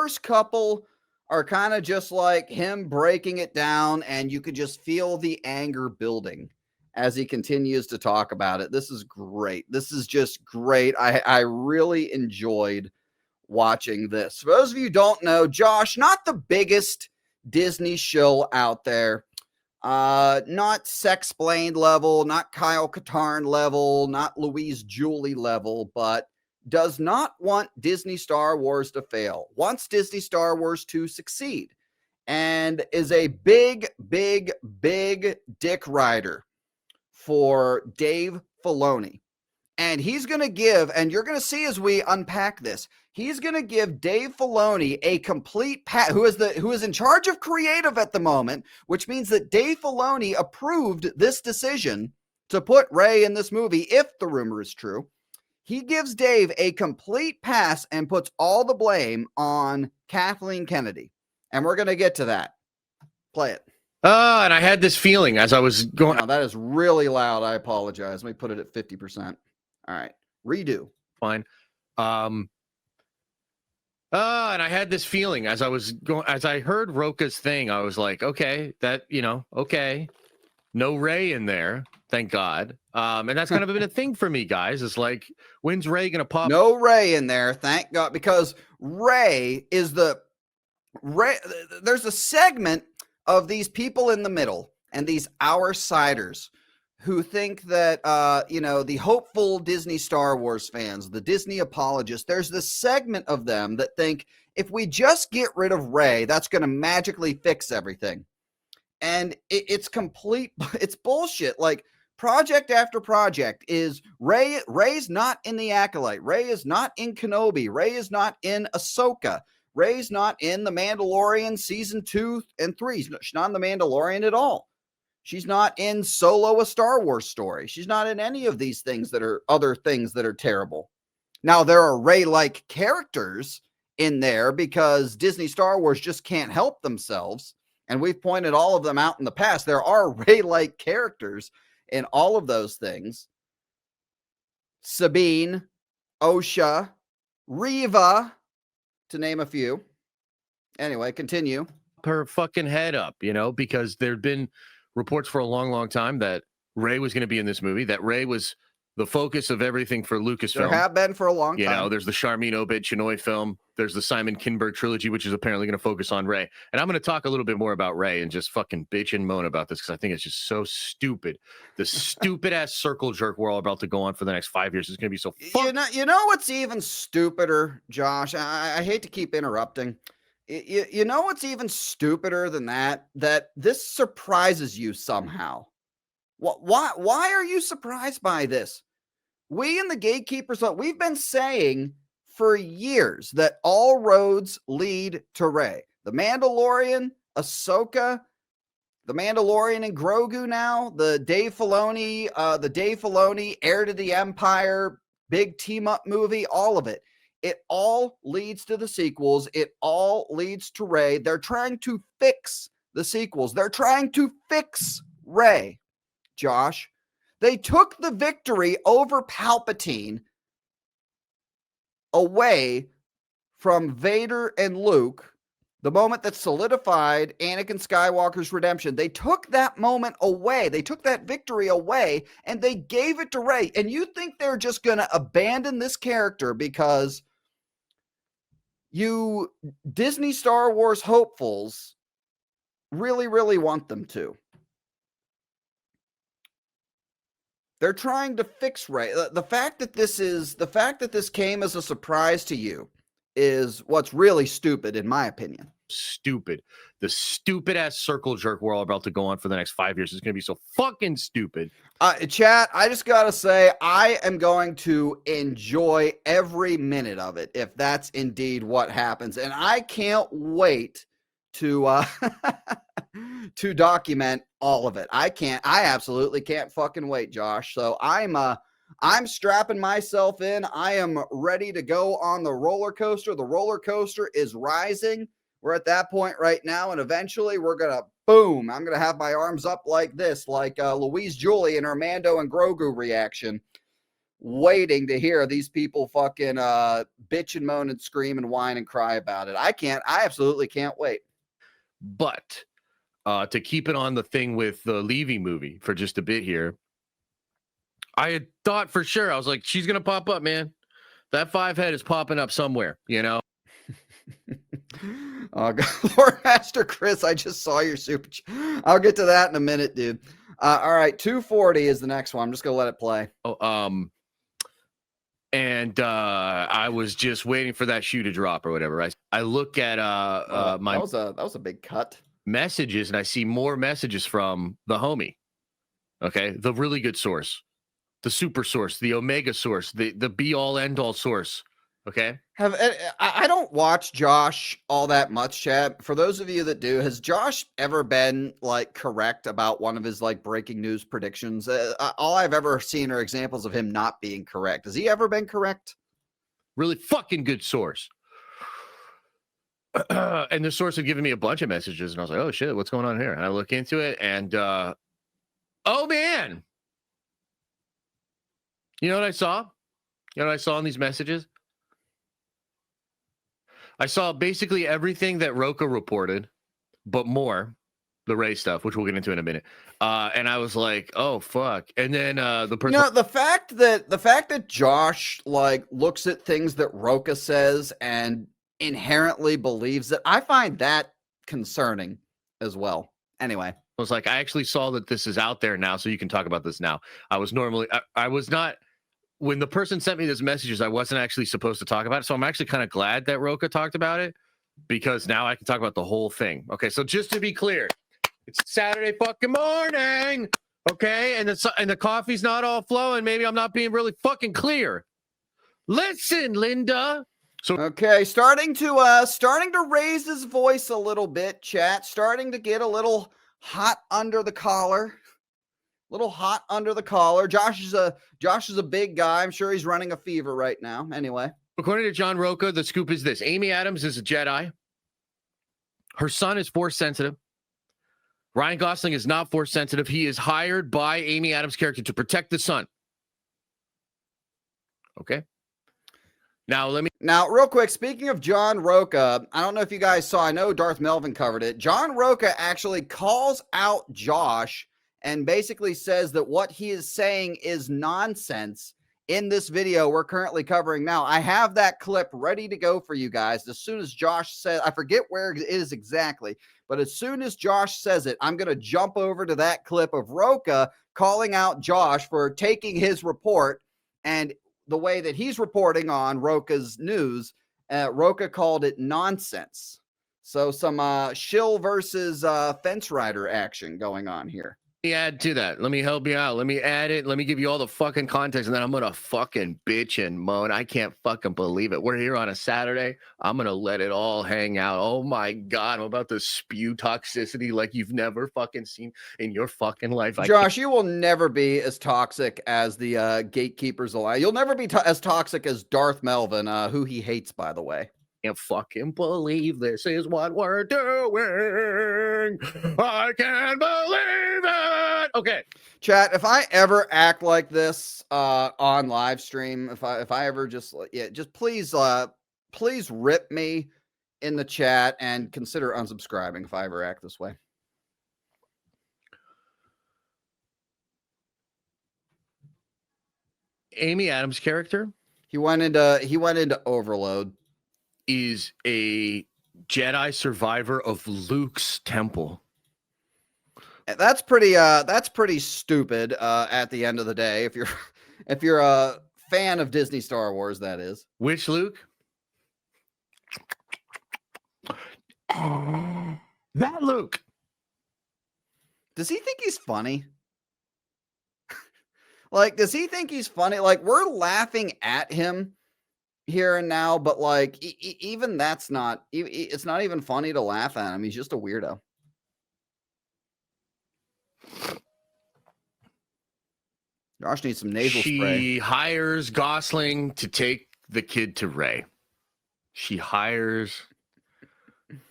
first couple are kind of just like him breaking it down, and you could just feel the anger building as he continues to talk about it. This is great. This is just great. I really enjoyed watching this. For those of you who don't know, Josh, not the biggest Disney shill out there. Not Sexplained level, not Kyle Katarn level, not Louise Julie level, but does not want Disney Star Wars to fail, wants Disney Star Wars to succeed, and is a big, big, big dick rider for Dave Filoni. And he's going to give, and you're going to see as we unpack this, he's going to give Dave Filoni a complete who is in charge of creative at the moment, which means that Dave Filoni approved this decision to put Rey in this movie, if the rumor is true. He gives Dave a complete pass and puts all the blame on Kathleen Kennedy. And we're going to get to that. Play it. And I had this feeling as I was going. No, that is really loud. I apologize. Let me put it at 50%. All right. Redo. Fine. And I had this feeling as I was going, as I heard Roka's thing, I was like, okay, okay. No Rey in there. Thank God. And that's kind of been a thing for me, guys. It's like, when's Rey going to pop? No Rey in there. Thank God. Because Rey is there's a segment of these people in the middle and these outsiders who think that, the hopeful Disney Star Wars fans, the Disney apologists, there's this segment of them that think if we just get rid of Rey, that's going to magically fix everything. And it's bullshit. Like, project after project is Rey's not in The Acolyte. Rey is not in Kenobi. Rey is not in Ahsoka. Rey's not in The Mandalorian season 2 and 3. She's not in The Mandalorian at all. She's not in Solo, a Star Wars story. She's not in any of these things that are other things that are terrible. Now, there are Rey-like characters in there because Disney Star Wars just can't help themselves. And we've pointed all of them out in the past. There are Rey-like characters in all of those things. Sabine, Osha, Reva, to name a few. Anyway, continue. Her fucking head up, because there'd been reports for a long, long time that Rey was going to be in this movie, that Rey was the focus of everything for Lucasfilm. There have been for a long time. There's the Charmin Obed Chinoy film. There's the Simon Kinberg trilogy, which is apparently going to focus on Rey. And I'm going to talk a little bit more about Rey and just fucking bitch and moan about this because I think it's just so stupid. The stupid-ass circle jerk we're all about to go on for the next 5 years is going to be so fun. You know what's even stupider, Josh? I hate to keep interrupting. You know what's even stupider than that? That this surprises you somehow. Why are you surprised by this? We in the Gatekeepers, we've been saying for years that all roads lead to Rey. The Mandalorian, Ahsoka, the Mandalorian and Grogu now, the Dave Filoni, Heir to the Empire, big team-up movie, all of it. It all leads to the sequels. It all leads to Rey. They're trying to fix the sequels. They're trying to fix Rey, Josh. They took the victory over Palpatine away from Vader and Luke, the moment that solidified Anakin Skywalker's redemption. They took that moment away. They took that victory away, and they gave it to Rey. And you think they're just going to abandon this character because you Disney Star Wars hopefuls really, really want them to. They're trying to fix Rey. The fact that this came as a surprise to you is what's really stupid, in my opinion. Stupid. The stupid ass circle jerk we're all about to go on for the next 5 years is going to be so fucking stupid. Chat, I just got to say, I am going to enjoy every minute of it if that's indeed what happens. And I can't wait to to document all of it. I absolutely can't fucking wait, Josh. So I'm strapping myself in. I am ready to go on the roller coaster. The roller coaster is rising. We're at that point right now, and eventually we're gonna boom. I'm gonna have my arms up like this, like Louise Julie in her Mando and Grogu reaction. waiting to hear these people fucking bitch and moan and scream and whine and cry about it. I absolutely can't wait. But to keep it on the thing with the Levy movie for just a bit here, I had thought for sure, I was like, she's going to pop up, man. That 5 head is popping up somewhere, you know? Lord Master Chris, I just saw your super. I'll get to that in a minute, dude. All right, 240 is the next one. I'm just going to let it play. And I was just waiting for that shoe to drop or whatever. I look at my that was a big cut. Messages, and I see more messages from the homie. Okay, the really good source, the super source, the omega source, the be all end all source. Okay. I don't watch Josh all that much, Chad. For those of you that do, has Josh ever been like correct about one of his like breaking news predictions? All I've ever seen are examples of him not being correct. Has he ever been correct? Really fucking good source. And the source had given me a bunch of messages, and I was like, oh shit, what's going on here? And I look into it, and oh man. You know what I saw? You know what I saw in these messages? I saw basically everything that Roka reported, but more, the Ray stuff, which we'll get into in a minute. And I was like, "Oh fuck!" And then the person, the fact that Josh like looks at things that Roka says and inherently believes it, I find that concerning as well. Anyway, I was like, I actually saw that this is out there now, so you can talk about this now. I was not. When the person sent me those messages, I wasn't actually supposed to talk about it. So I'm actually kind of glad that Roka talked about it, because now I can talk about the whole thing. Okay, so just to be clear, it's Saturday fucking morning, okay? And the coffee's not all flowing. Maybe I'm not being really fucking clear. Listen, Linda. So okay, starting to raise his voice a little bit, chat. Starting to get a little hot under the collar. Josh is a big guy. I'm sure he's running a fever right now. Anyway, according to John Roka, the scoop is this: Amy Adams is a Jedi. Her son is force sensitive. Ryan Gosling is not force sensitive. He is hired by Amy Adams' character to protect the son. Okay. Now real quick, speaking of John Roka, I don't know if you guys saw, I know Darth Melvin covered it. John Roka actually calls out Josh and basically says that what he is saying is nonsense in this video we're currently covering now. I have that clip ready to go for you guys. As soon as Josh said, I forget where it is exactly, but as soon as Josh says it, I'm going to jump over to that clip of Roka calling out Josh for taking his report, and the way that he's reporting on Roka's news, Roka called it nonsense. So some shill versus fence rider action going on here. Let me add to that. Let me help you out. Let me add it. Let me give you all the fucking context, and then I'm going to fucking bitch and moan. I can't fucking believe it. We're here on a Saturday. I'm going to let it all hang out. Oh my God. I'm about to spew toxicity like you've never fucking seen in your fucking life. Josh, you will never be as toxic as the Gatekeepers Alliance. You'll never be as toxic as Darth Melvin, who he hates, by the way. Can't fucking believe this is what we're doing. I can't believe it. Okay, chat. If I ever act like this on live stream, if I ever just please rip me in the chat and consider unsubscribing if I ever act this way. Amy Adams' character, he went into overload. Is a Jedi survivor of Luke's temple. That's pretty stupid at the end of the day. If you're a fan of Disney Star Wars, that is. Which Luke? That Luke. Does he think he's funny? Like, does he think he's funny? Like, we're laughing at him here and now, but like even that's not, it's not even funny to laugh at him. He's just a weirdo. Josh needs some nasal spray. She hires Gosling to take the kid to Rey. She hires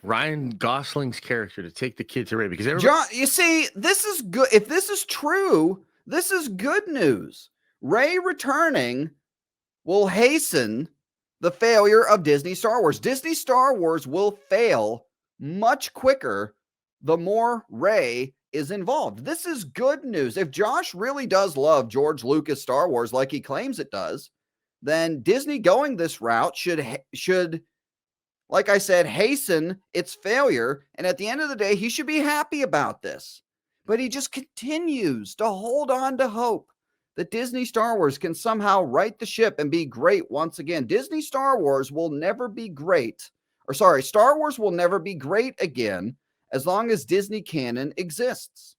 Ryan Gosling's character to take the kid to Rey because John, you see, this is good. If this is true, this is good news. Rey returning will hasten the failure of Disney Star Wars. Disney Star Wars will fail much quicker the more Rey is involved. This is good news. If Josh really does love George Lucas Star Wars like he claims it does, then Disney going this route should, like I said, hasten its failure. And at the end of the day, he should be happy about this. But he just continues to hold on to hope that Disney Star Wars can somehow right the ship and be great once again. Disney Star Wars will never be great. Or sorry, Star Wars will never be great again as long as Disney canon exists.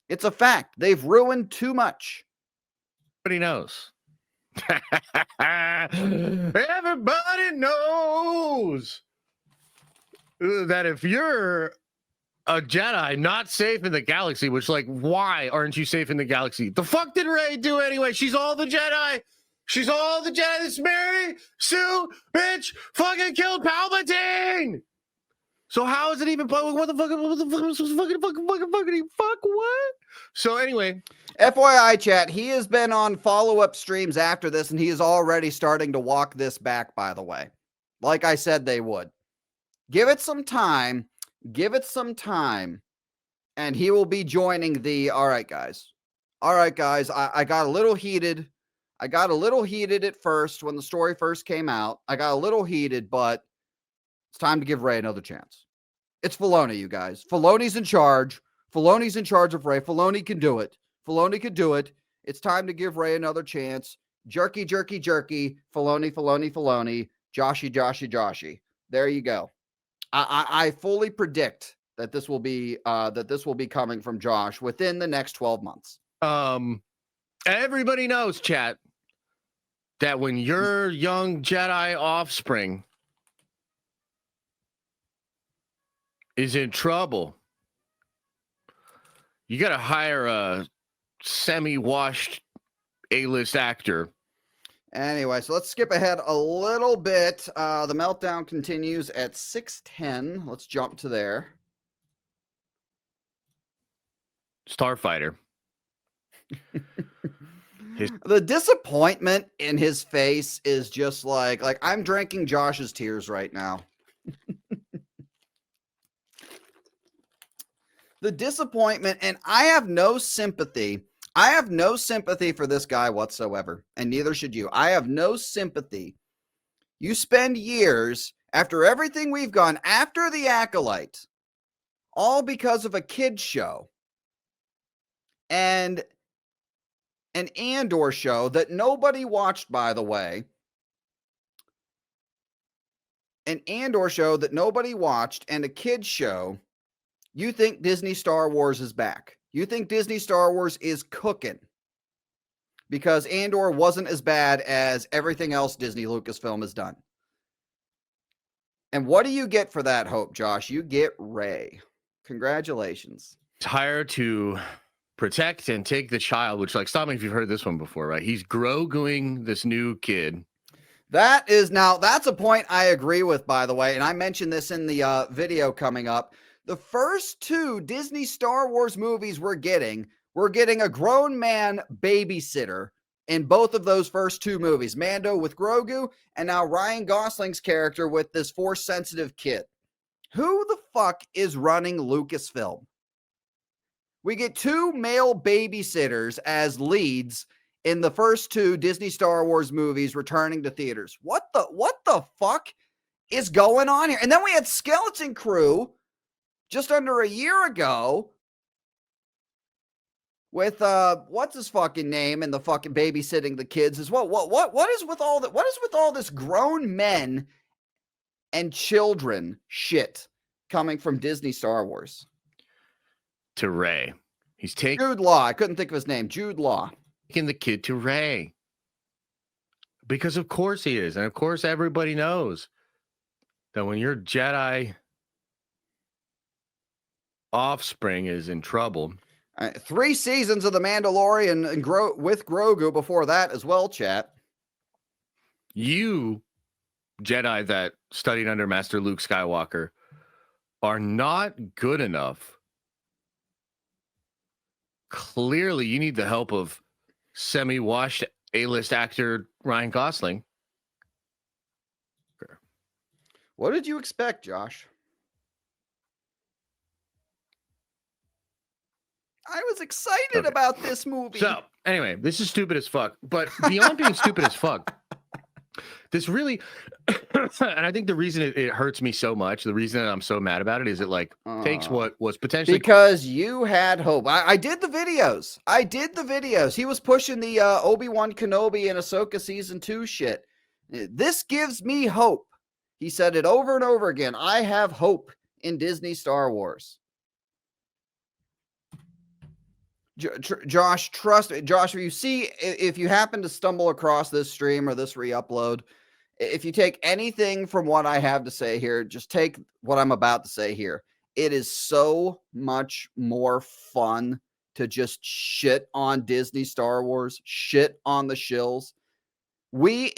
It's a fact. They've ruined too much. Everybody knows. Everybody knows that if you're a Jedi not safe in the galaxy, which, like, why aren't you safe in the galaxy? The fuck did Rey do anyway? She's all the Jedi. She's all the Jedi. This Mary Sue bitch fucking killed Palpatine. So how is it even? What the fuck? What? So anyway, FYI, chat, he has been on follow-up streams after this, and he is already starting to walk this back, by the way. Like I said they would. Give it some time. Give it some time, and he will be joining the, all right, guys. All right, guys, I got a little heated. I got a little heated at first when the story first came out. I got a little heated, but it's time to give Rey another chance. It's Filoni, you guys. Filoni's in charge. Filoni's in charge of Rey. Filoni can do it. Filoni could do it. It's time to give Rey another chance. Jerky, jerky, jerky. Filoni, Filoni, Filoni. Joshy, Joshy, Joshy. There you go. I fully predict that this will be coming from Josh within the next 12 months. Everybody knows, chat, that when your young Jedi offspring is in trouble, you got to hire a semi-washed A-list actor. Anyway, so let's skip ahead a little bit. The meltdown continues at 6:10. Let's jump to there. Starfighter. The disappointment in his face is just like I'm drinking Josh's tears right now. The disappointment, and I have no sympathy. I have no sympathy for this guy whatsoever, and neither should you. I have no sympathy. You spend years after everything we've gone, after The Acolyte, all because of a kid's show and an Andor show that nobody watched, by the way. An Andor show that nobody watched and a kid's show. You think Disney Star Wars is back. You think Disney Star Wars is cooking because Andor wasn't as bad as everything else Disney Lucasfilm has done. And what do you get for that hope, Josh? You get Rey. Congratulations. Hired to protect and take the child, which, like, stop me if you've heard this one before, right? He's Groguing this new kid. That's a point I agree with, by the way. And I mentioned this in the video coming up. The first two Disney Star Wars movies we're getting a grown man babysitter in both of those first two movies. Mando with Grogu, and now Ryan Gosling's character with this Force-sensitive kid. Who the fuck is running Lucasfilm? We get two male babysitters as leads in the first two Disney Star Wars movies returning to theaters. What the fuck is going on here? And then we had Skeleton Crew just under a year ago with what's his fucking name and the fucking babysitting the kids as well. What is with all that? What is with all this grown men and children shit coming from Disney Star Wars? To Rey. He's taking Jude Law. I couldn't think of his name. Jude Law. Taking the kid to Rey. Because of course he is. And of course everybody knows that when your Jedi offspring is in trouble. 3 seasons of The Mandalorian and with Grogu before that as well, chat. You, Jedi that studied under Master Luke Skywalker, are not good enough. Clearly, you need the help of semi-washed A-list actor Ryan Gosling. What did you expect, Josh? I was excited about this movie. So, anyway, this is stupid as fuck. But beyond being stupid as fuck, this really, and I think the reason it hurts me so much, the reason that I'm so mad about it is it like takes what was potentially because you had hope. I did the videos. He was pushing the Obi-Wan Kenobi and Ahsoka season 2 shit. This gives me hope. He said it over and over again. I have hope in Disney Star Wars. Josh, trust me. Josh, if you happen to stumble across this stream or this re-upload, if you take anything from what I have to say here, just take what I'm about to say here. It is so much more fun to just shit on Disney Star Wars, shit on the shills. We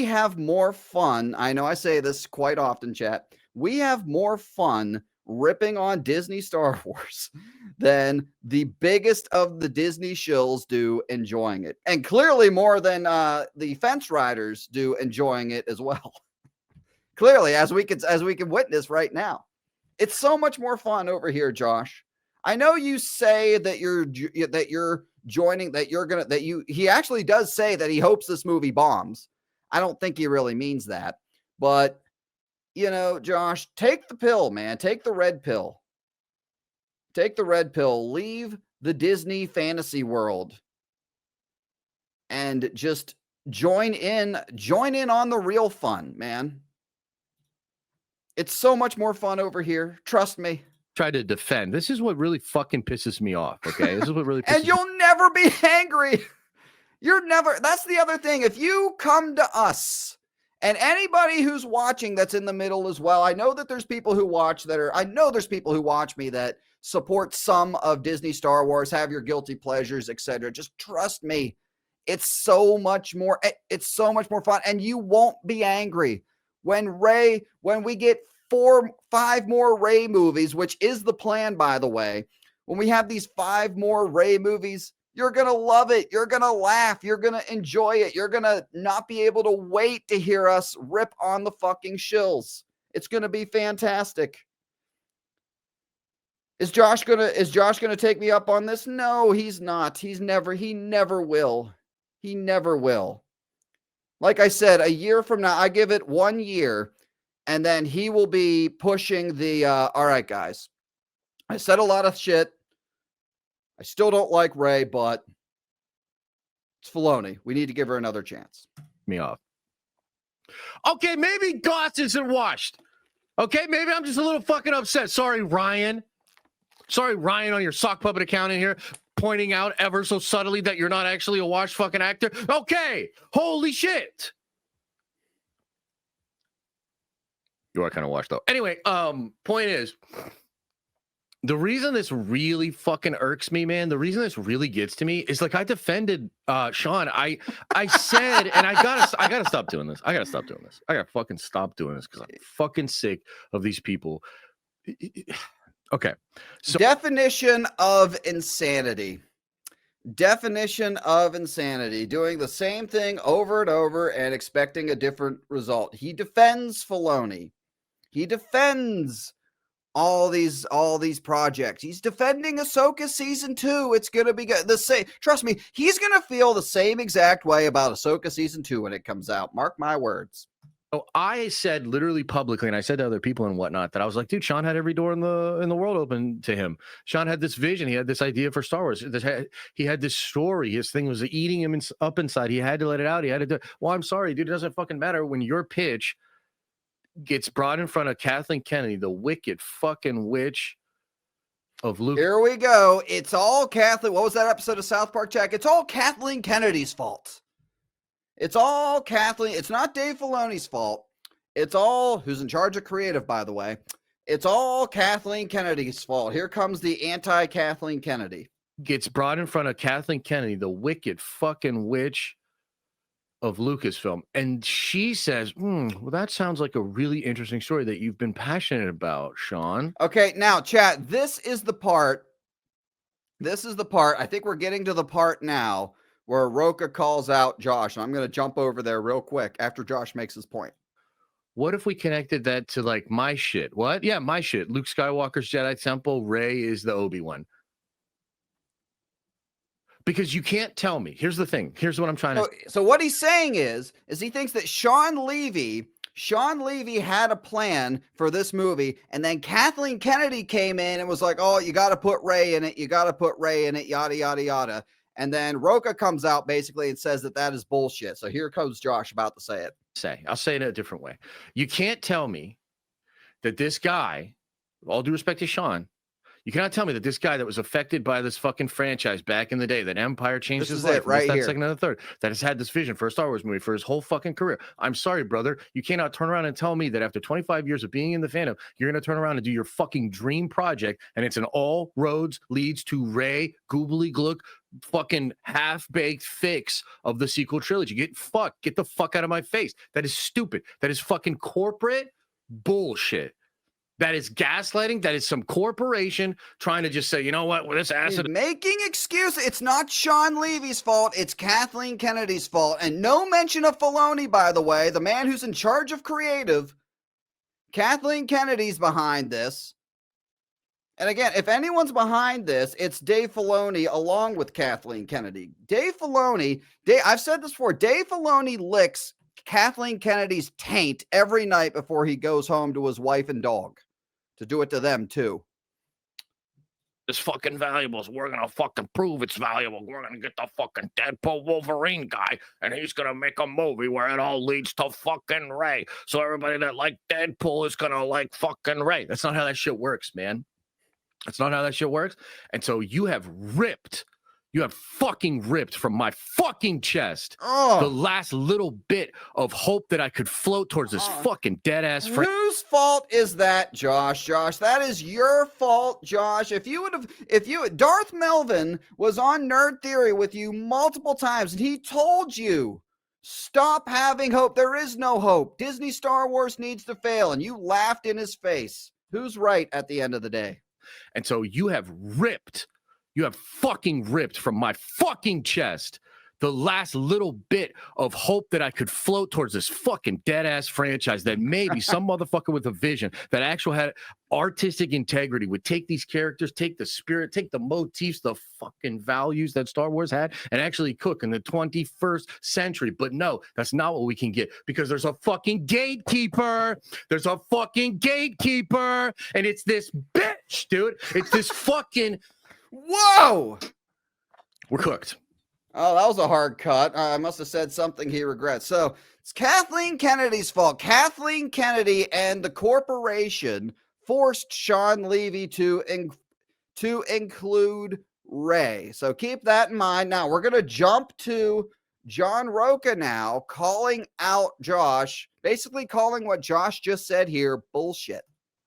have more fun. I know I say this quite often, chat. We have more fun ripping on Disney Star Wars than the biggest of the Disney shills do enjoying it. And clearly more than the fence riders do enjoying it as well. Clearly, as we can witness right now. It's so much more fun over here, Josh. I know you say that you're joining, he actually does say that he hopes this movie bombs. I don't think he really means that, but you know, Josh, take the pill, man. Take the red pill. Take the red pill. Leave the Disney fantasy world and just join in on the real fun, man. It's so much more fun over here. Trust me. Try to defend. This is what really fucking pisses me off. Okay. This is what really pisses and you'll never be angry. That's the other thing. If you come to us, and anybody who's watching that's in the middle as well, I know that there's people who watch me that support some of Disney Star Wars, have your guilty pleasures, etc. Just trust me. It's so much more fun, and you won't be angry. When we get 5 more Rey movies, which is the plan, by the way, when we have these 5 more Rey movies, you're going to love it. You're going to laugh. You're going to enjoy it. You're going to not be able to wait to hear us rip on the fucking shills. It's going to be fantastic. Is Josh going to take me up on this? No, he's not. He never will. He never will. Like I said, a year from now, I give it 1 year, and then he will be pushing the, all right, guys, I said a lot of shit. I still don't like Rey, but it's Filoni. We need to give her another chance. Me off. Okay, maybe Goss isn't washed. Okay, maybe I'm just a little fucking upset. Sorry, Ryan. Sorry, Ryan, on your sock puppet account in here, pointing out ever so subtly that you're not actually a washed fucking actor. Okay, holy shit. You are kind of washed though. Anyway, point is, the reason this really fucking irks me, man, the reason this really gets to me is like I defended Sean. I said, and I gotta stop doing this. I gotta fucking stop doing this because I'm fucking sick of these people. Okay. So definition of insanity. Doing the same thing over and over and expecting a different result. He defends Filoni. He defends all these projects. He's defending Ahsoka season 2. It's gonna be good. Trust me, he's gonna feel the same exact way about Ahsoka season 2 when it comes out. Mark my words. So I said literally publicly, and I said to other people and whatnot, that I was like, dude, Sean had every door in the world open to him. Sean had this vision. He had this idea for Star Wars. He had this story. His thing was eating him up inside. He had to let it out. He had to do it. Well, I'm sorry, dude. It doesn't fucking matter when your pitch gets brought in front of Kathleen Kennedy, the wicked fucking witch of Luke. Here we go. It's all Kathleen. What was that episode of South Park, Jack? It's all Kathleen Kennedy's fault. It's all Kathleen. It's not Dave Filoni's fault. It's all, who's in charge of creative, by the way. It's all Kathleen Kennedy's fault. Here comes the anti-Kathleen Kennedy. Gets brought in front of Kathleen Kennedy, the wicked fucking witch of Lucasfilm. And she says, well, that sounds like a really interesting story that you've been passionate about, Sean. Okay, now, chat, this is the part. I think we're getting to the part now where Roka calls out Josh. And I'm going to jump over there real quick after Josh makes his point. What if we connected that to like my shit? What? Yeah, my shit. Luke Skywalker's Jedi Temple. Rey is the Obi-Wan. Because you can't tell me. Here's the thing. Here's what I'm trying to. So what he's saying is he thinks that Sean Levy had a plan for this movie, and then Kathleen Kennedy came in and was like, "Oh, you got to put Rey in it. You got to put Rey in it. Yada yada yada." And then Roka comes out basically and says that is bullshit. So here comes Josh about to say it. I'll say it in a different way. You can't tell me that this guy, with all due respect to Sean, you cannot tell me that this guy that was affected by this fucking franchise back in the day, that Empire changed his life, right here, second and the third, that has had this vision for a Star Wars movie for his whole fucking career. I'm sorry, brother. You cannot turn around and tell me that after 25 years of being in the fandom, you're going to turn around and do your fucking dream project, and it's an all roads leads to Rey, goobly gluck, fucking half-baked fix of the sequel trilogy. Get the fuck out of my face. That is stupid. That is fucking corporate bullshit. That is gaslighting. That is some corporation trying to just say, you know what, with this acid. He's making excuses. It's not Sean Levy's fault. It's Kathleen Kennedy's fault. And no mention of Filoni, by the way, the man who's in charge of creative. Kathleen Kennedy's behind this. And again, if anyone's behind this, it's Dave Filoni along with Kathleen Kennedy. I've said this before, Dave Filoni licks Kathleen Kennedy's taint every night before he goes home to his wife and dog. To do it to them, too. It's fucking valuable. So we're going to fucking prove it's valuable. We're going to get the fucking Deadpool Wolverine guy, and he's going to make a movie where it all leads to fucking Rey. So everybody that liked Deadpool is going to like fucking Rey. That's not how that shit works, man. That's not how that shit works. And so you have fucking ripped from my fucking chest the last little bit of hope that I could float towards this fucking dead ass friend. Whose fault is that, Josh? Josh, that is your fault, Josh. Darth Melvin was on Nerd Theory with you multiple times, and he told you, stop having hope. There is no hope. Disney Star Wars needs to fail, and you laughed in his face. Who's right at the end of the day? And so you have fucking ripped from my fucking chest the last little bit of hope that I could float towards this fucking dead ass franchise that maybe some motherfucker with a vision that actually had artistic integrity would take these characters, take the spirit, take the motifs, the fucking values that Star Wars had, and actually cook in the 21st century. But no, that's not what we can get because there's a fucking gatekeeper. There's a fucking gatekeeper, and it's this bitch, dude. It's this fucking. Whoa! We're cooked. Oh, that was a hard cut. I must have said something he regrets. So it's Kathleen Kennedy's fault. Kathleen Kennedy and the corporation forced Sean Levy to include Rey. So keep that in mind. Now we're going to jump to John Roka now, calling out Josh, basically calling what Josh just said here bullshit.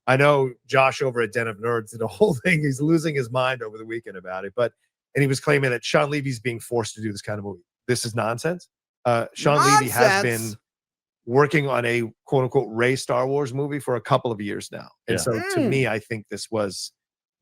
I know Josh over at Den of Nerds did a whole thing. He's losing his mind over the weekend about it, and he was claiming that Sean Levy's being forced to do this kind of movie. This is nonsense. Sean Levy has been working on a quote unquote Rey Star Wars movie for a couple of years now. And so to me, I think this was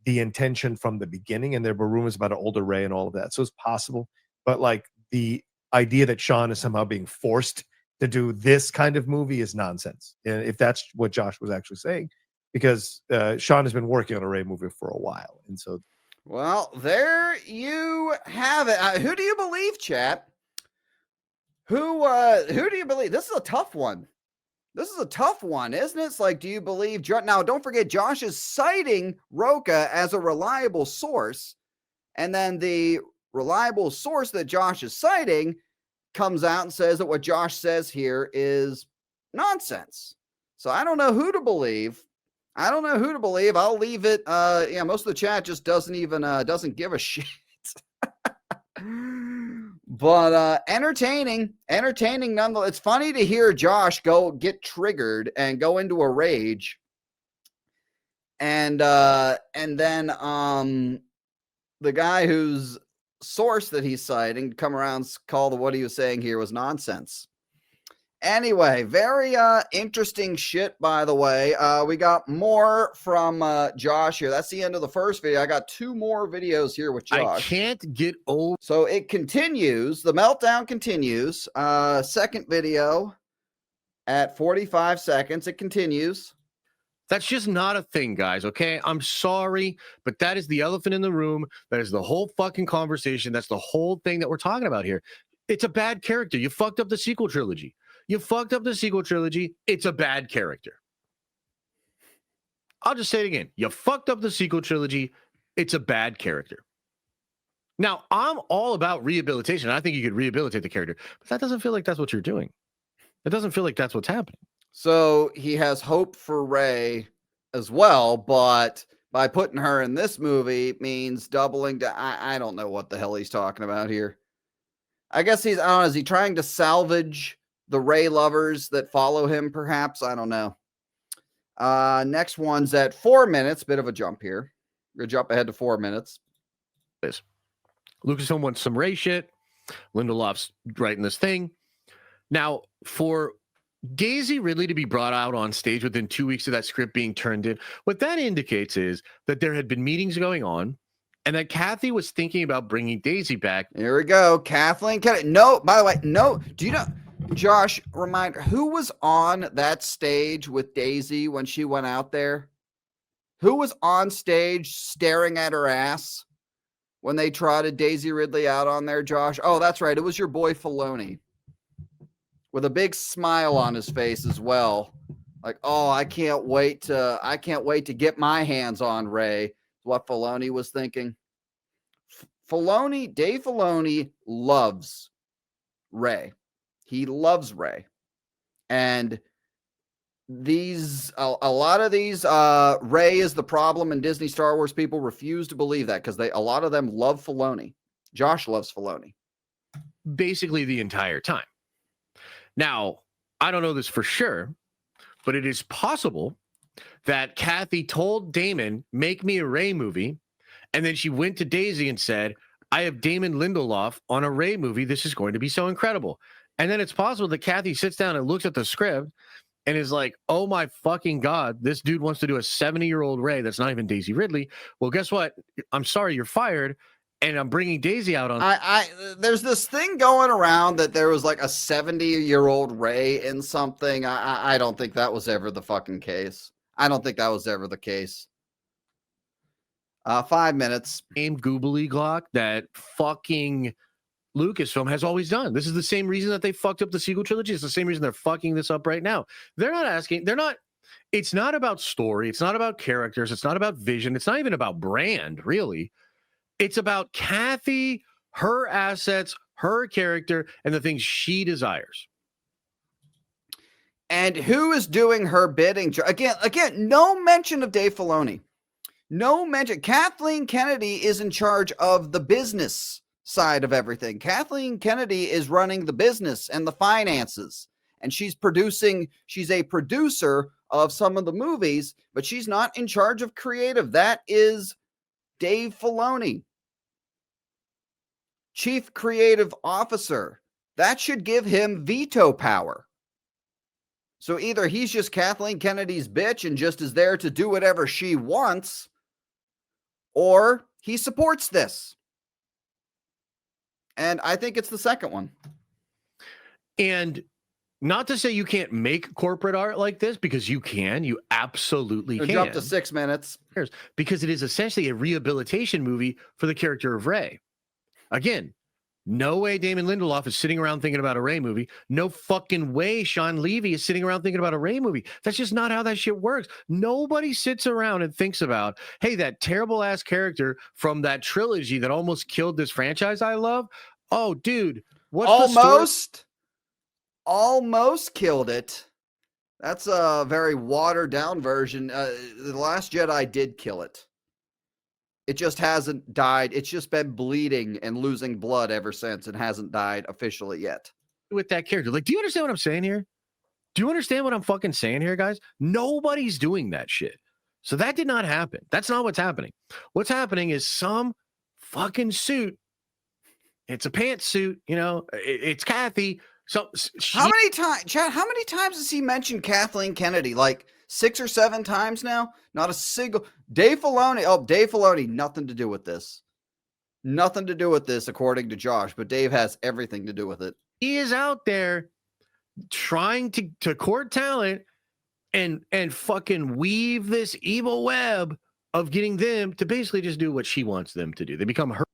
the intention from the beginning. And there were rumors about an older Rey and all of that. So it's possible. But like the idea that Sean is somehow being forced to do this kind of movie is nonsense. And if that's what Josh was actually saying, because Sean has been working on a Rey movie for a while. And so. Well, there you have it. Who do you believe, chat? Who do you believe? This is a tough one. This is a tough one, isn't it? It's like, do you believe? Now, don't forget, Josh is citing Roka as a reliable source. And then the reliable source that Josh is citing comes out and says that what Josh says here is nonsense. So I don't know who to believe. I'll leave it. Most of the chat just doesn't give a shit. But entertaining nonetheless. It's funny to hear Josh get triggered and go into a rage. And then the guy whose source that he's citing come around, call what he was saying here was nonsense. Anyway, very interesting shit, by the way. We got more from Josh here. That's the end of the first video. I got 2 more videos here with Josh. I can't get over. So it continues. The meltdown continues. Second video at 45 seconds. It continues. That's just not a thing, guys, okay? I'm sorry, but that is the elephant in the room. That is the whole fucking conversation. That's the whole thing that we're talking about here. It's a bad character. You fucked up the sequel trilogy. It's a bad character. I'll just say it again. You fucked up the sequel trilogy. It's a bad character. Now, I'm all about rehabilitation. I think you could rehabilitate the character, but that doesn't feel like that's what you're doing. It doesn't feel like that's what's happening. So he has hope for Rey as well, but by putting her in this movie means doubling down. I don't know what the hell he's talking about here. I guess I don't know, is he trying to salvage the Rey lovers that follow him, perhaps? I don't know. Next one's at 4 minutes. Bit of a jump here. We're gonna jump ahead to 4 minutes. Lucasfilm wants some Rey shit. Lindelof's writing this thing. Now, for Daisy Ridley to be brought out on stage within 2 weeks of that script being turned in, what that indicates is that there had been meetings going on and that Kathy was thinking about bringing Daisy back. Here we go. Kathleen Kennedy. No, by the way, no. Do you know, Josh, remind who was on that stage with Daisy when she went out there? Who was on stage staring at her ass when they trotted Daisy Ridley out on there, Josh? Oh, that's right. It was your boy Filoni with a big smile on his face as well. Like, oh, I can't wait to get my hands on Rey. What Filoni was thinking. Dave Filoni loves Rey. He loves Rey. And a lot of these Rey is the problem, and Disney Star Wars people refuse to believe that because a lot of them love Filoni. Josh loves Filoni. Basically the entire time. Now, I don't know this for sure, but it is possible that Kathy told Damon, make me a Rey movie, and then she went to Daisy and said, I have Damon Lindelof on a Rey movie. This is going to be so incredible. And then it's possible that Kathy sits down and looks at the script and is like, oh my fucking God, this dude wants to do a 70-year-old Rey that's not even Daisy Ridley. Well, guess what? I'm sorry, you're fired. And I'm bringing Daisy out on. There's this thing going around that there was like a 70-year-old Rey in something. I don't think that was ever the fucking case. I don't think that was ever the case. 5 minutes. Same goobly glock that fucking Lucasfilm has always done. This is the same reason that they fucked up the sequel trilogy. It's the same reason they're fucking this up right now. It's not about story. It's not about characters. It's not about vision. It's not even about brand, really. It's about Kathy, her assets, her character, and the things she desires. And who is doing her bidding? Again, no mention of Dave Filoni. No mention. Kathleen Kennedy is in charge of the business side of everything. Kathleen Kennedy is running the business and the finances. And she's a producer of some of the movies, but she's not in charge of creative. That is Dave Filoni. Chief Creative Officer. That should give him veto power. So either he's just Kathleen Kennedy's bitch and just is there to do whatever she wants, or he supports this. And I think it's the second one. And not to say you can't make corporate art like this, because you can. You absolutely can. Jump to 6 minutes. Because it is essentially a rehabilitation movie for the character of Rey. Again, no way Damon Lindelof is sitting around thinking about a Rey movie. No fucking way Sean Levy is sitting around thinking about a Rey movie. That's just not how that shit works. Nobody sits around and thinks about, hey, that terrible ass character from that trilogy that almost killed this franchise I love. Oh, dude, what's almost killed it. That's a very watered down version. The Last Jedi did kill it. It just hasn't died. It's just been bleeding and losing blood ever since. It hasn't died officially yet. With that character. Like, do you understand what I'm saying here? Do you understand what I'm fucking saying here, guys? Nobody's doing that shit. So that did not happen. That's not what's happening. What's happening is some fucking suit. It's a pantsuit, it's Kathy So How many times, Chad? How many times has he mentioned Kathleen Kennedy? Like 6 or 7 times now. Not a single. Dave Filoni. Oh, Dave Filoni. Nothing to do with this. Nothing to do with this, according to Josh. But Dave has everything to do with it. he is out there trying to court talent and fucking weave this evil web of getting them to basically just do what she wants them to do. They become her.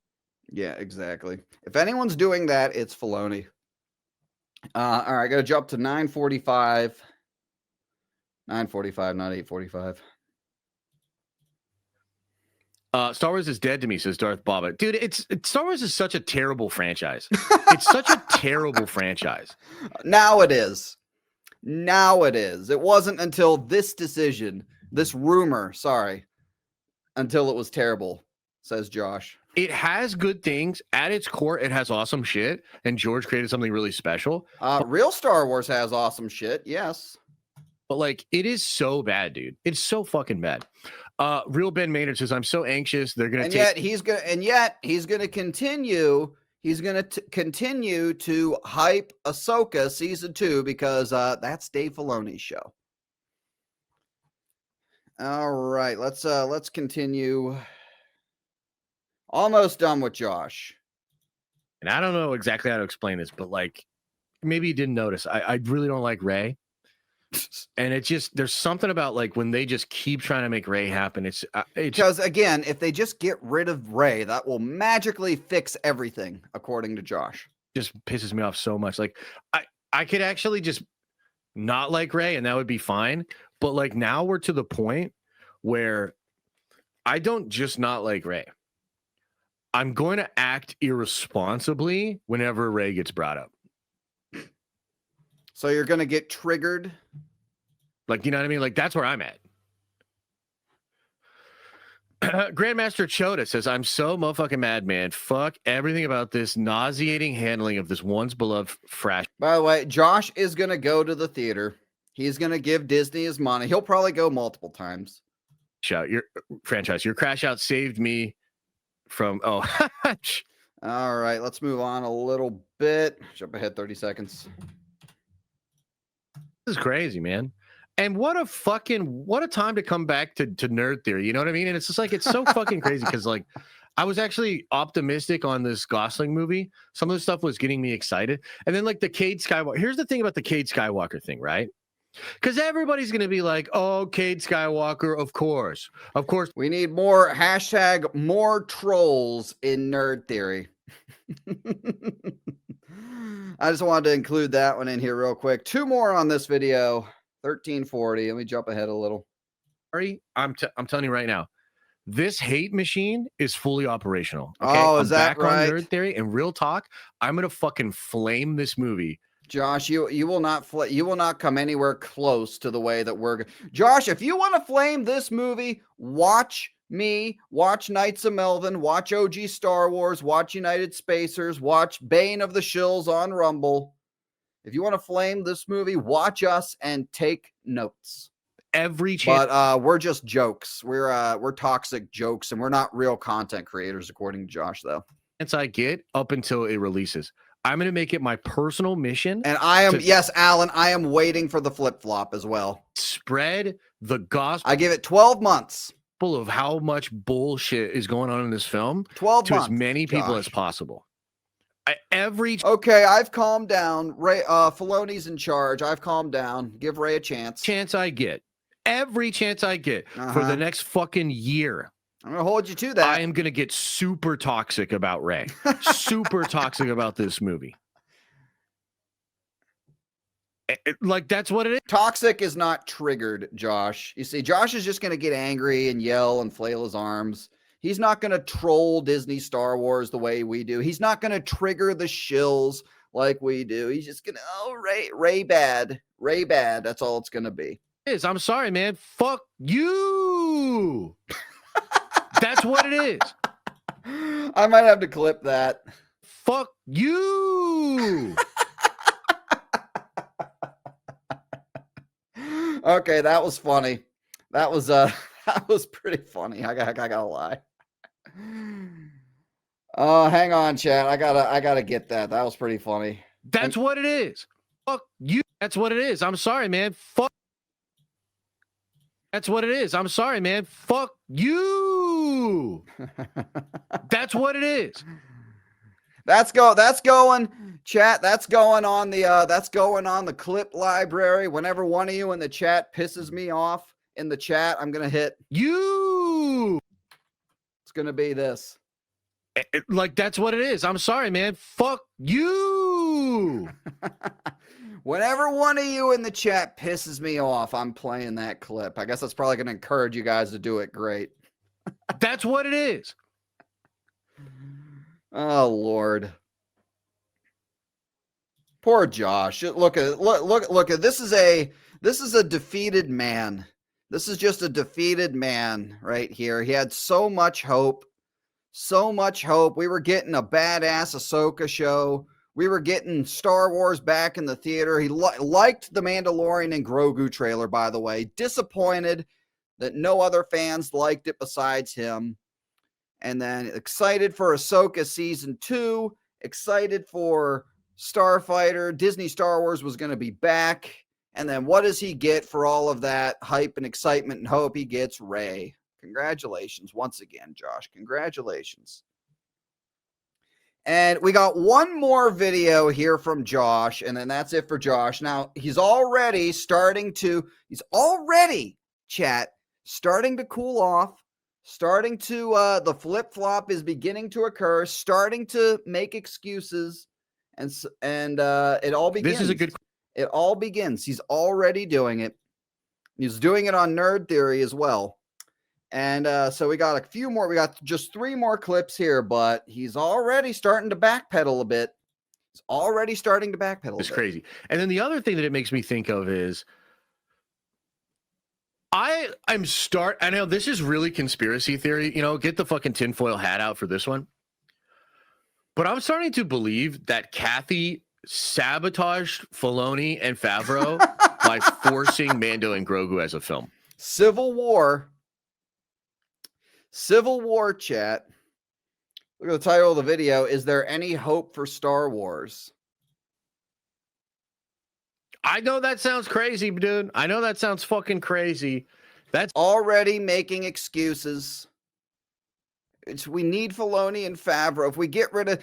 Yeah, exactly. If anyone's doing that, it's Filoni. All right, got to jump to 9:45. 9:45, not 8:45. Star Wars is dead to me, says Darth Bobbitt. Dude, Star Wars is such a terrible franchise. It's such a terrible franchise. Now it is. Now it is. It wasn't until this decision, this rumor, until it was terrible, says Josh. It has good things. At its core, it has awesome shit. And George created something really special. Real Star Wars has awesome shit, yes. But like, it is so bad, dude. It's so fucking bad. Real Ben Maynard says, I'm so anxious. They're gonna yet he's gonna continue. He's gonna continue to hype Ahsoka season 2 because that's Dave Filoni's show. All right, let's continue. Almost done with Josh. And I don't know exactly how to explain this, but like, maybe you didn't notice. I really don't like Rey. And it just, there's something about like when they just keep trying to make Rey happen. It's because again, if they just get rid of Rey, that will magically fix everything, according to Josh. Just pisses me off so much. Like I could actually just not like Rey and that would be fine. But like now we're to the point where I don't just not like Rey. I'm going to act irresponsibly whenever Rey gets brought up. So you're going to get triggered? Like, you know what I mean? Like, that's where I'm at. Grandmaster Choda says, I'm so motherfucking mad, man. Fuck everything about this nauseating handling of this once beloved frash. By the way, Josh is going to go to the theater. He's going to give Disney his money. He'll probably go multiple times. Shout your franchise. Your crash out saved me from, all right, let's move on a little bit. Jump ahead 30 seconds. This is crazy, man. And what a time to come back to nerd theory. You know what I mean? And it's just like, it's so fucking crazy because like I was actually optimistic on this Gosling movie. Some of the stuff was getting me excited. And then like the Cade Skywalker. Here's the thing about the Cade Skywalker thing, right? Because everybody's going to be like, oh, Cade Skywalker, of course. Of course. We need more more trolls in nerd theory. I just wanted to include that one in here real quick. 2 more on this video. 1340. Let me jump ahead a little. I'm telling you right now, this hate machine is fully operational. Okay? Oh, is that right? On nerd theory and real talk. I'm gonna fucking flame this movie. Josh, you will not come anywhere close to the way that we're. Josh, if you want to flame this movie, watch me, watch Knights of Melvin, watch OG Star Wars, watch United Spacers, watch Bane of the Shills on Rumble. If you want to flame this movie, watch us and take notes. Every chance. But we're just jokes. We're toxic jokes, and we're not real content creators, according to Josh, though. Chance I get up until it releases, I'm going to make it my personal mission. And I am, yes, Alan, I am waiting for the flip-flop as well. Spread the gospel. I give it 12 months. Of how much bullshit is going on in this film. 12 months. To as many people as possible. Okay, I've calmed down. Ray, Filoni's in charge. I've calmed down. Give Ray a chance. Every chance I get for the next fucking year. I'm gonna hold you to that. I am gonna get super toxic about Ray. Super toxic about this movie. Like that's what it is. Toxic is not triggered, Josh. You see, Josh is just gonna get angry and yell and flail his arms. He's not going to troll Disney Star Wars the way we do. He's not going to trigger the shills like we do. He's just going to, Ray bad. That's all it's going to be. I'm sorry, man. Fuck you. That's what it is. I might have to clip that. Fuck you. Okay, that was funny. That was pretty funny. I gotta lie. Hang on, chat. I gotta get that. That was pretty funny. That's what it is. Fuck you. That's what it is. I'm sorry, man. Fuck. That's what it is. I'm sorry, man. Fuck you. That's what it is. That's going, chat. That's going on the clip library. Whenever one of you in the chat pisses me off in the chat, I'm gonna hit you. It's gonna be this. Like, that's what it is. I'm sorry, man. Fuck you. Whenever one of you in the chat pisses me off, I'm playing that clip. I guess that's probably gonna encourage you guys to do it great. That's what it is. Oh Lord. Poor Josh. Look at this is a defeated man. This is just a defeated man right here. He had so much hope. So much hope. We were getting a badass Ahsoka show. We were getting Star Wars back in the theater. He liked the Mandalorian and Grogu trailer, by the way. Disappointed that no other fans liked it besides him. And then excited for Ahsoka season 2. Excited for Starfighter. Disney Star Wars was going to be back. And then what does he get for all of that hype and excitement and hope? He gets Rey. Congratulations once again, Josh. Congratulations. And we got one more video here from Josh, and then that's it for Josh. Now, he's already, chat, starting to cool off, starting to, the flip-flop is beginning to occur, starting to make excuses, and it all begins. This is a good... It all begins. He's already doing it. He's doing it on Nerd Theory as well. And so we got a few more. We got just 3 more clips here, but he's already starting to backpedal a bit. He's already starting to backpedal. It's crazy. And then the other thing that it makes me think of is I know this is really conspiracy theory, get the fucking tinfoil hat out for this one. But I'm starting to believe that Kathy sabotaged Filoni and Favreau by forcing Mando and Grogu as a film. Civil War, chat. Look at the title of the video. Is there any hope for Star Wars? I know that sounds crazy, dude. I know that sounds fucking crazy. That's already making excuses. We need Filoni and Favreau. If we get rid of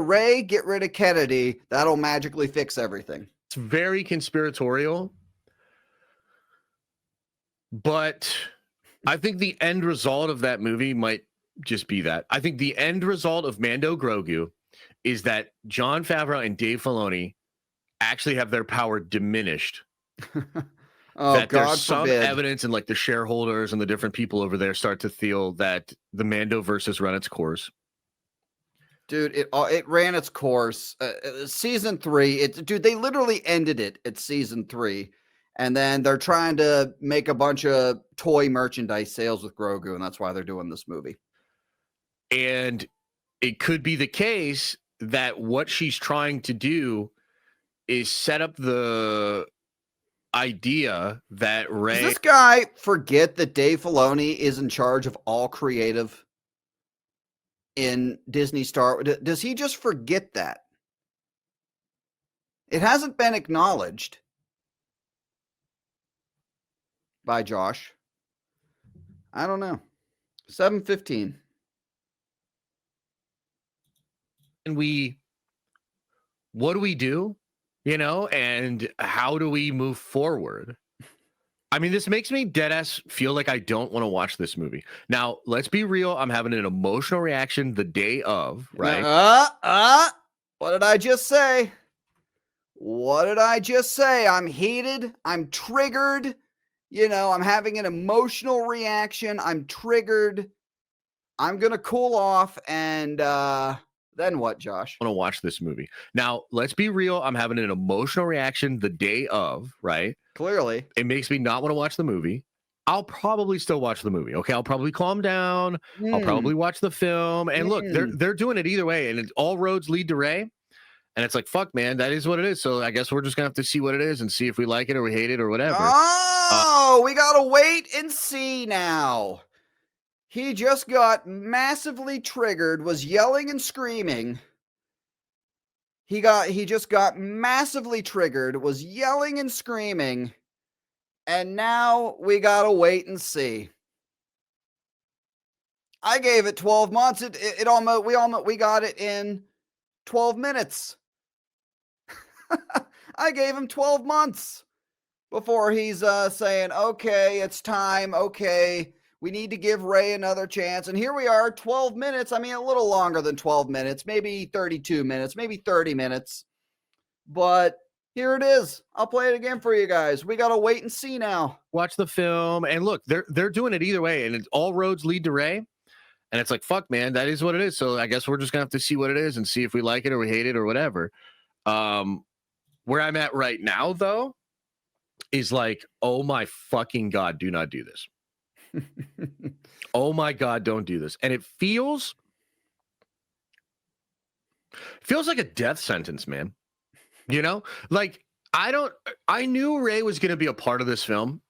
Rey, get rid of Kennedy, that'll magically fix everything. It's very conspiratorial. But I think the end result of that movie might just be that. I think the end result of Mando Grogu is that Jon Favreau and Dave Filoni actually have their power diminished. That there's God some forbid. evidence, and like the shareholders and the different people over there start to feel that the Mando versus run its course. Dude, it ran its course. Season 3, they literally ended it at season 3. And then they're trying to make a bunch of toy merchandise sales with Grogu, and that's why they're doing this movie. And it could be the case that what she's trying to do is set up the idea that Rey... Does this guy forget that Dave Filoni is in charge of all creative in Disney Star? Does he just forget that? It hasn't been acknowledged by Josh. I don't know. 7:15. And what do we do? And how do we move forward? I mean, this makes me deadass feel like I don't want to watch this movie. Now, let's be real. I'm having an emotional reaction the day of, right? What did I just say? I'm heated. I'm triggered. I'm having an emotional reaction. I'm triggered. I'm going to cool off. And then what, Josh? I want to watch this movie. Now, let's be real. I'm having an emotional reaction the day of, right? Clearly. It makes me not want to watch the movie. I'll probably still watch the movie. Okay. I'll probably calm down. I'll probably watch the film. And look, they're doing it either way. And all roads lead to Rey. And it's like, fuck, man, that is what it is. So I guess we're just going to have to see what it is and see if we like it or we hate it or whatever. Oh, we got to wait and see now. He just got massively triggered, was yelling and screaming. he just got massively triggered, was yelling and screaming, and now we gotta wait and see. I gave it 12 months. It almost we got it in 12 minutes. I gave him 12 months before he's saying, okay, it's time. Okay, we need to give Ray another chance. And here we are, 12 minutes. I mean, a little longer than 12 minutes, maybe 32 minutes, maybe 30 minutes. But here it is. I'll play it again for you guys. We got to wait and see now. Watch the film. And look, they're doing it either way. And all roads lead to Ray. And it's like, fuck, man, that is what it is. So I guess we're just going to have to see what it is and see if we like it or we hate it or whatever. Where I'm at right now, though, is like, oh my fucking God, do not do this. Oh my God, don't do this. And it feels like a death sentence, man. You know, like I knew Ray was going to be a part of this film.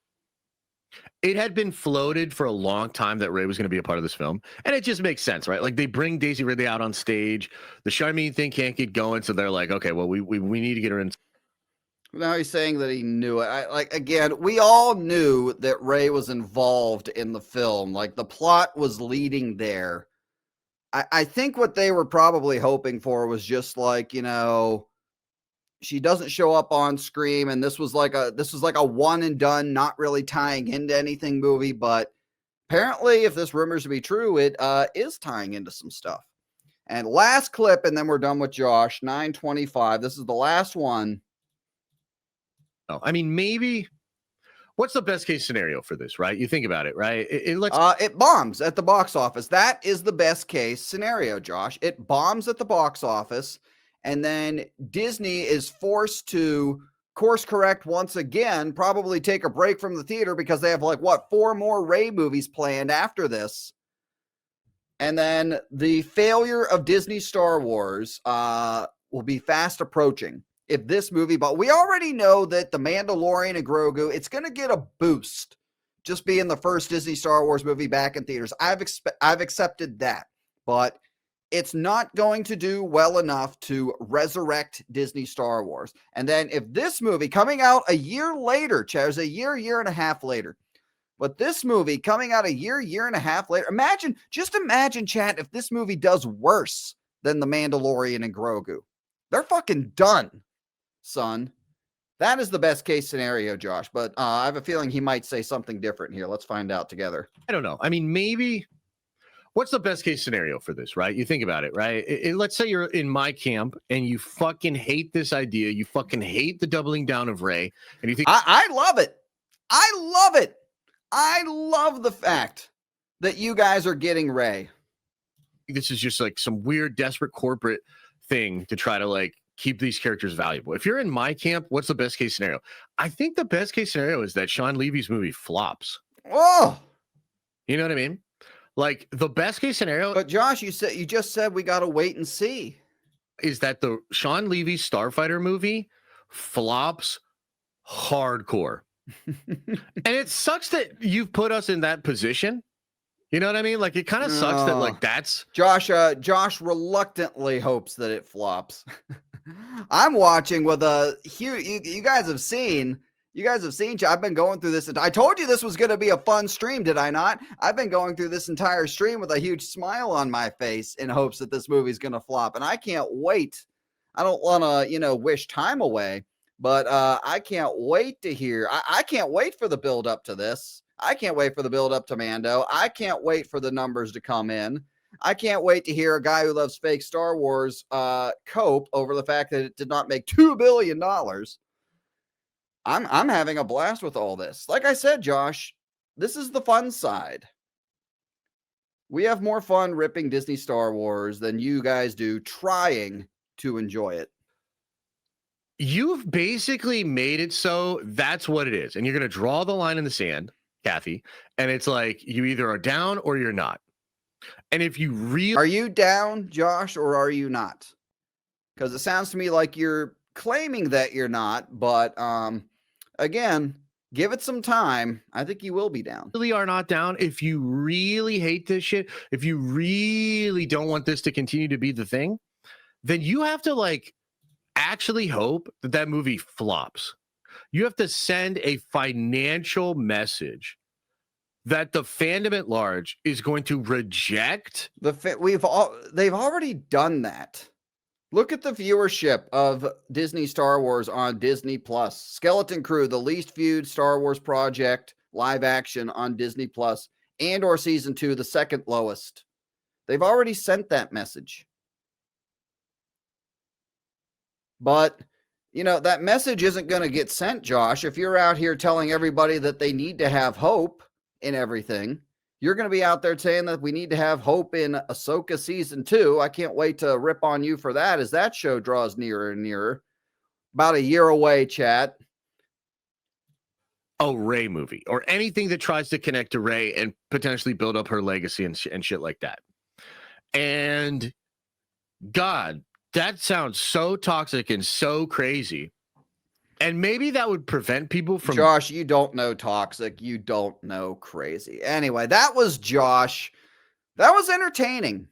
It had been floated for a long time that Ray was going to be a part of this film. And it just makes sense, right? Like they bring Daisy Ridley out on stage. The Charmine thing can't get going. So they're like, okay, well, we need to get her in. Now he's saying that he knew it. Again, we all knew that Ray was involved in the film. Like the plot was leading there. I think what they were probably hoping for was just like, you know, she doesn't show up on screen, and this was like a one and done, not really tying into anything movie. But apparently, if this rumor is to be true, it is tying into some stuff. And last clip, and then we're done with Josh. 9:25. This is the last one. Oh, I mean, maybe. What's the best case scenario for this, right? You think about it, right? It bombs at the box office. That is the best case scenario, Josh. It bombs at the box office. And then Disney is forced to course correct once again, probably take a break from the theater because they have 4 more Ray movies planned after this. And then the failure of Disney Star Wars will be fast approaching if this movie, but we already know that The Mandalorian and Grogu, it's going to get a boost just being the first Disney Star Wars movie back in theaters. I've accepted that, but it's not going to do well enough to resurrect Disney Star Wars. And then if this movie coming out a year later, Chaz, a year and a half later, but this movie coming out a year and a half later, imagine, chat, if this movie does worse than The Mandalorian and Grogu. They're fucking done, son. That is the best case scenario, Josh. But I have a feeling he might say something different here. Let's find out together. I don't know. I mean, maybe. What's the best case scenario for this, right? You think about it, right? Let's say you're in my camp and you fucking hate this idea. You fucking hate the doubling down of Ray. And you think, I love it. I love it. I love the fact that you guys are getting Ray. This is just like some weird, desperate corporate thing to try to keep these characters valuable. If you're in my camp, what's the best case scenario? I think the best case scenario is that Sean Levy's movie flops. Oh, you know what I mean? Like the best case scenario. But Josh, you just said we got to wait and see. Is that the Sean Levy Starfighter movie flops hardcore. And it sucks that you've put us in that position. You know what I mean? Like it kind of sucks that that's Josh reluctantly hopes that it flops. I'm watching with a huge, you guys have seen, I've been going through this. I told you this was going to be a fun stream, did I not? I've been going through this entire stream with a huge smile on my face in hopes that this movie's going to flop. And I can't wait. I don't want to, wish time away, but I can't wait to hear. I can't wait for the build up to this. I can't wait for the build up to Mando. I can't wait for the numbers to come in. I can't wait to hear a guy who loves fake Star Wars cope over the fact that it did not make $2 billion. I'm having a blast with all this. Like I said, Josh, this is the fun side. We have more fun ripping Disney Star Wars than you guys do trying to enjoy it. You've basically made it so that's what it is. And you're going to draw the line in the sand, Kathy. And it's like you either are down or you're not. And if you really... Are you down, Josh, or are you not? Because it sounds to me like you're claiming that you're not. But again, give it some time. I think you will be down. Really are not down. If you really hate this shit, if you really don't want this to continue to be the thing, then you have to actually hope that that movie flops. You have to send a financial message that the fandom at large is going to reject. They've already done that. Look at the viewership of Disney Star Wars on Disney Plus. Skeleton Crew, the least viewed Star Wars project live action on Disney Plus, and/or season 2, the second lowest. They've already sent that message. But, that message isn't going to get sent, Josh. If you're out here telling everybody that they need to have hope in everything, you're going to be out there saying that we need to have hope in Ahsoka season 2. I can't wait to rip on you for that as that show draws nearer and nearer. About a year away, chat. A Rey movie or anything that tries to connect to Rey and potentially build up her legacy and shit like that. And God, that sounds so toxic and so crazy. And maybe that would prevent people from... Josh, you don't know toxic. You don't know crazy. Anyway, that was Josh. That was entertaining.